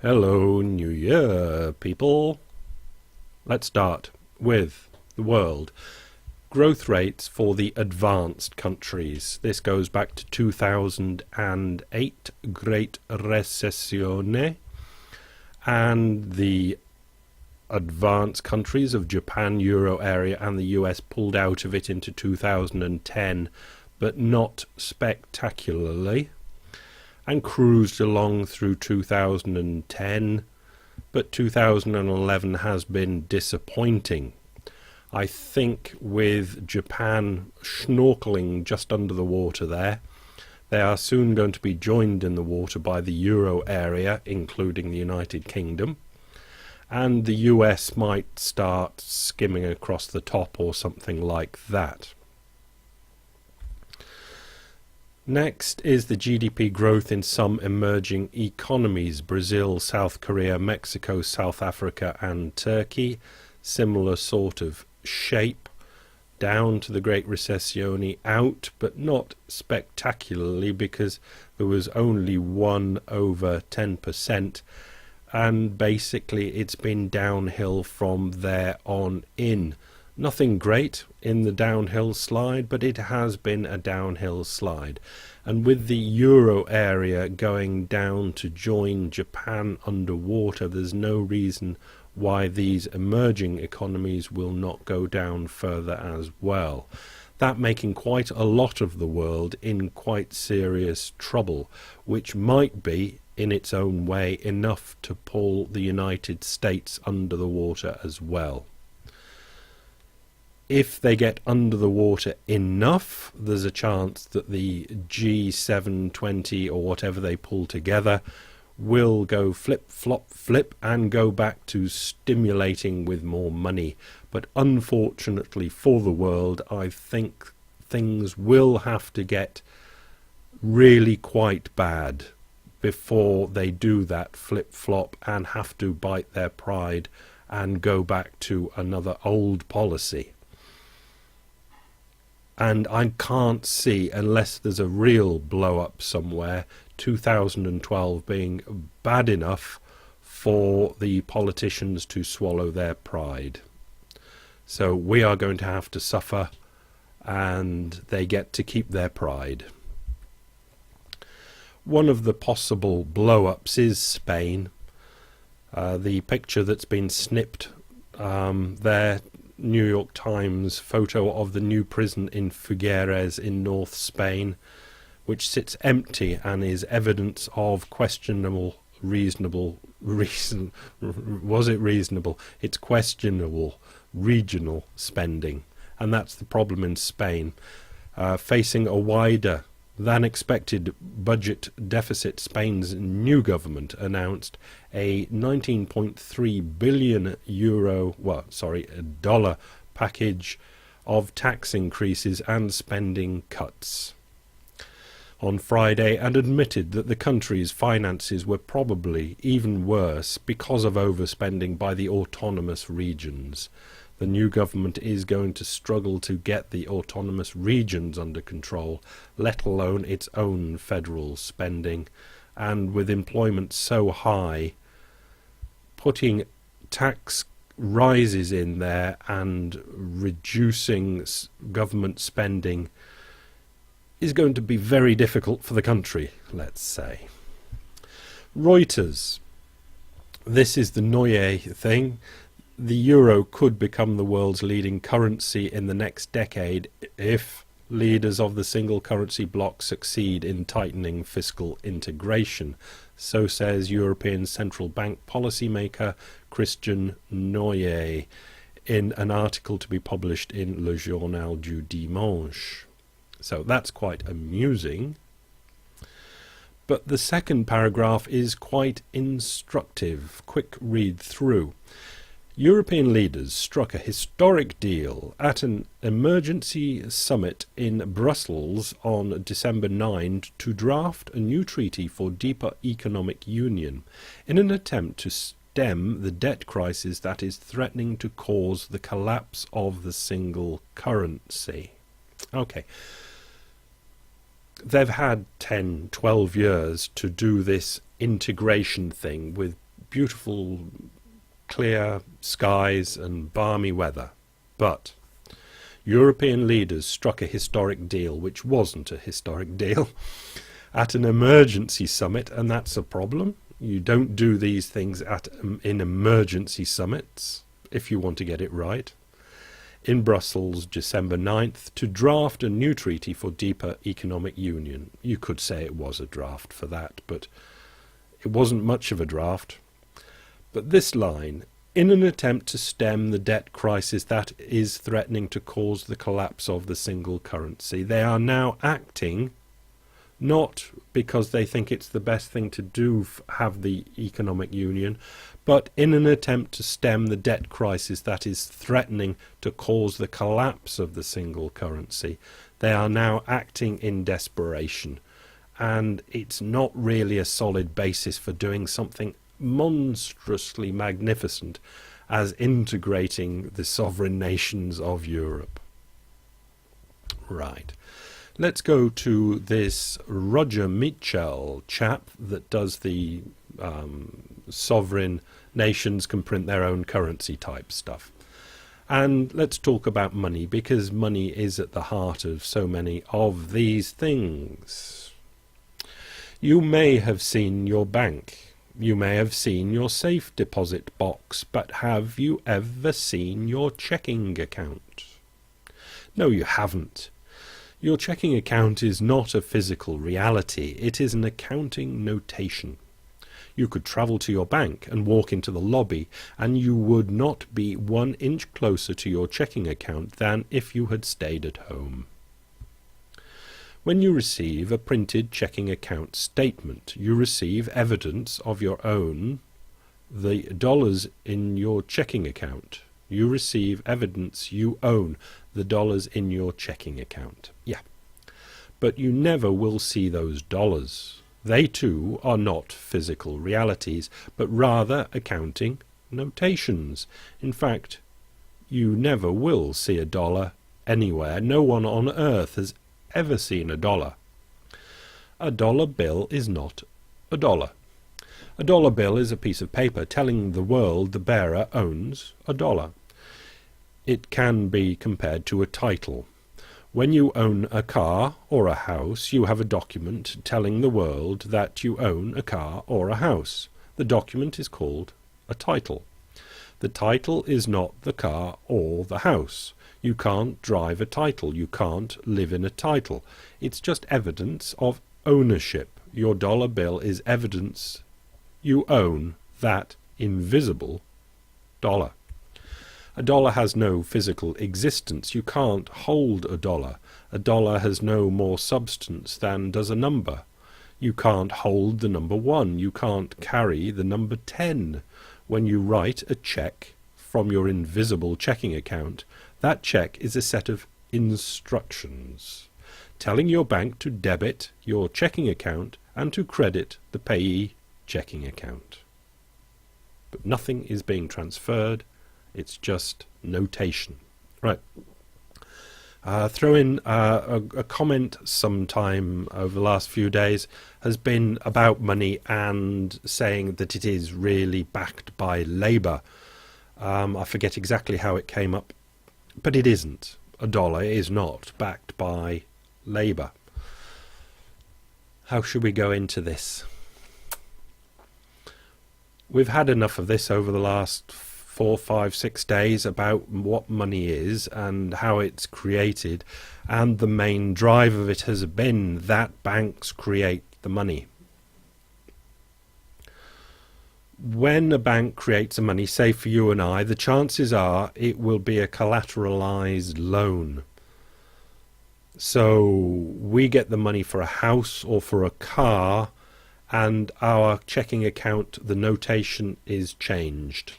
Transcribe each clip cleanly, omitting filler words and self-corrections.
Hello, New Year, people. Let's start with the world. Growth rates for the advanced countries. This goes back to 2008, Great Recessione, and the advanced countries of Japan, Euro area, and the US pulled out of it into 2010, but not spectacularly, and cruised along through 2010, but 2011 has been disappointing. I think with Japan snorkeling just under the water there, they are soon going to be joined in the water by the Euro area, including the United Kingdom, and the US might start skimming across the top or something like that. Next is the GDP growth in some emerging economies: Brazil, South Korea, Mexico, South Africa and Turkey. Similar sort of shape, down to the Great Recessione, out, but not spectacularly because there was only one over 10%, and basically it's been downhill from there on in. Nothing great in the downhill slide, but it has been a downhill slide. And with the Euro area going down to join Japan underwater, there's no reason why these emerging economies will not go down further as well. That making quite a lot of the world in quite serious trouble, which might be, in its own way, enough to pull the United States under the water as well. If they get under the water enough, there's a chance that the G720 or whatever they pull together will go flip, flop, flip and go back to stimulating with more money. But unfortunately for the world, I think things will have to get really quite bad before they do that flip-flop and have to bite their pride and go back to another old policy. And I can't see, unless there's a real blow-up somewhere, 2012 being bad enough for the politicians to swallow their pride. So we are going to have to suffer, and they get to keep their pride. One of the possible blow-ups is Spain. The picture that's been snipped there, New York Times photo of the new prison in Figueres in North Spain, which sits empty and is evidence of questionable reasonable reason. Was it reasonable? It's questionable regional spending, and that's the problem in Spain. Facing a wider than expected budget deficit, Spain's new government announced a 19.3 billion dollar package of tax increases and spending cuts on Friday, and admitted that the country's finances were probably even worse because of overspending by the autonomous regions. The new government is going to struggle to get the autonomous regions under control, let alone its own federal spending. And with employment so high, putting tax rises in there and reducing government spending is going to be very difficult for the country, let's say. Reuters. This is the Neue thing. The euro could become the world's leading currency in the next decade if leaders of the single currency bloc succeed in tightening fiscal integration. So says European Central Bank policymaker Christian Noyer in an article to be published in Le Journal du Dimanche. So that's quite amusing. But the second paragraph is quite instructive. Quick read through. European leaders struck a historic deal at an emergency summit in Brussels on December 9 to draft a new treaty for deeper economic union in an attempt to stem the debt crisis that is threatening to cause the collapse of the single currency. Okay. They've had 10, 12 years to do this integration thing with beautiful, clear skies and balmy weather. But European leaders struck a historic deal, which wasn't a historic deal, at an emergency summit, and that's a problem. You don't do these things in emergency summits if you want to get it right. In Brussels, December 9th, to draft a new treaty for deeper economic union. You could say it was a draft for that, but it wasn't much of a draft. But this line, in an attempt to stem the debt crisis that is threatening to cause the collapse of the single currency, they are now acting not because they think it's the best thing to do, have the economic union, but in an attempt to stem the debt crisis that is threatening to cause the collapse of the single currency. They are now acting in desperation, and it's not really a solid basis for doing something monstrously magnificent as integrating the sovereign nations of Europe. Right. Let's go to this Roger Mitchell chap that does the sovereign nations can print their own currency type stuff. And let's talk about money, because money is at the heart of so many of these things. You may have seen your bank. You may have seen your safe deposit box, but have you ever seen your checking account? No, you haven't. Your checking account is not a physical reality, it is an accounting notation. You could travel to your bank and walk into the lobby, and you would not be 1 inch closer to your checking account than if you had stayed at home. When you receive a printed checking account statement, you receive evidence of your own, the dollars in your checking account. You receive evidence you own the dollars in your checking account. Yeah. But you never will see those dollars. They too are not physical realities, but rather accounting notations. In fact, you never will see a dollar anywhere. No one on earth has ever seen a dollar. A dollar bill is not a dollar. A dollar bill is a piece of paper telling the world the bearer owns a dollar. It can be compared to a title. When you own a car or a house, you have a document telling the world that you own a car or a house. The document is called a title. The title is not the car or the house. You can't drive a title. You can't live in a title. It's just evidence of ownership. Your dollar bill is evidence you own that invisible dollar. A dollar has no physical existence. You can't hold a dollar. A dollar has no more substance than does a number. You can't hold the number 1. You can't carry the number 10. When you write a check from your invisible checking account, that check is a set of instructions telling your bank to debit your checking account and to credit the payee checking account. But nothing is being transferred. It's just notation. Right. Throw in a comment sometime over the last few days has been about money and saying that it is really backed by labour. I forget exactly how it came up, but it isn't. A dollar is not backed by labour. How should we go into this? We've had enough of this over the last 4, 5, 6 days about what money is and how it's created, and the main drive of it has been that banks create the money. When a bank creates a money, say for you and I, the chances are it will be a collateralized loan. So we get the money for a house or for a car, and our checking account, the notation is changed.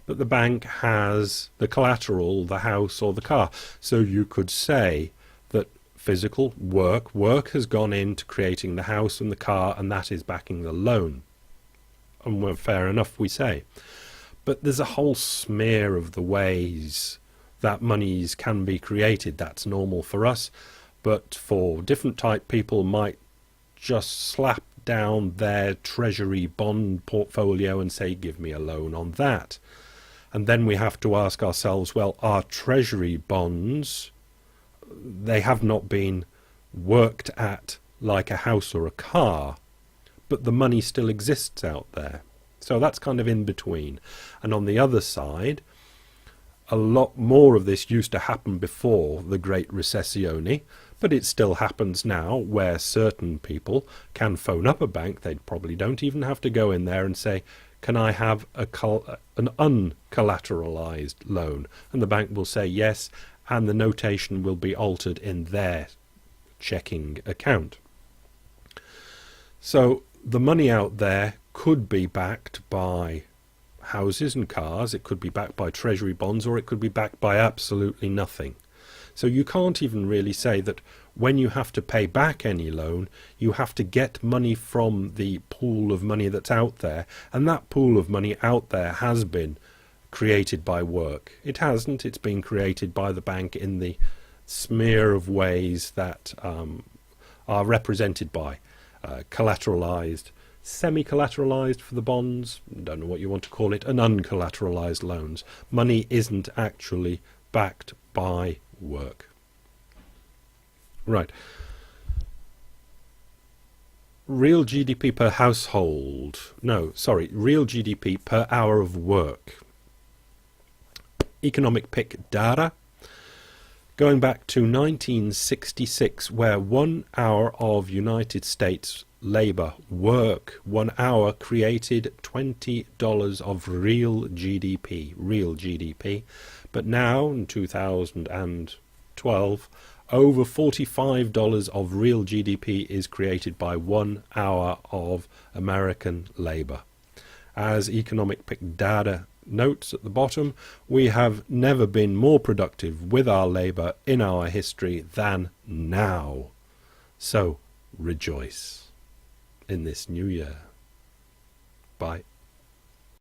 But the bank has the collateral, the house or the car. So you could say that physical work has gone into creating the house and the car, and that is backing the loan. And well, fair enough, we say. But there's a whole smear of the ways that monies can be created. That's normal for us. But for different type people might just slap down their treasury bond portfolio and say, give me a loan on that. And then we have to ask ourselves, well, our treasury bonds, they have not been worked at like a house or a car, but the money still exists out there. So that's kind of in between. And on the other side, a lot more of this used to happen before the Great Recessione, but it still happens now, where certain people can phone up a bank. They probably don't even have to go in there and say, can I have an uncollateralized loan? And the bank will say yes, and the notation will be altered in their checking account. So the money out there could be backed by houses and cars, it could be backed by treasury bonds, or it could be backed by absolutely nothing. So you can't even really say that when you have to pay back any loan, you have to get money from the pool of money that's out there, and that pool of money out there has been created by work. It hasn't. It's been created by the bank in the smear of ways that are represented by collateralized, semi-collateralized for the bonds, don't know what you want to call it, and uncollateralized loans. Money isn't actually backed by work. Right. Real GDP per household. No, sorry, real GDP per hour of work. Economic pick data. Going back to 1966, where 1 hour of United States labour work, 1 hour created $20 of real GDP. But now, in 2012, over $45 of real GDP is created by 1 hour of American labour. As Economic Pick Data notes at the bottom, we have never been more productive with our labour in our history than now. So rejoice in this new year. Bye.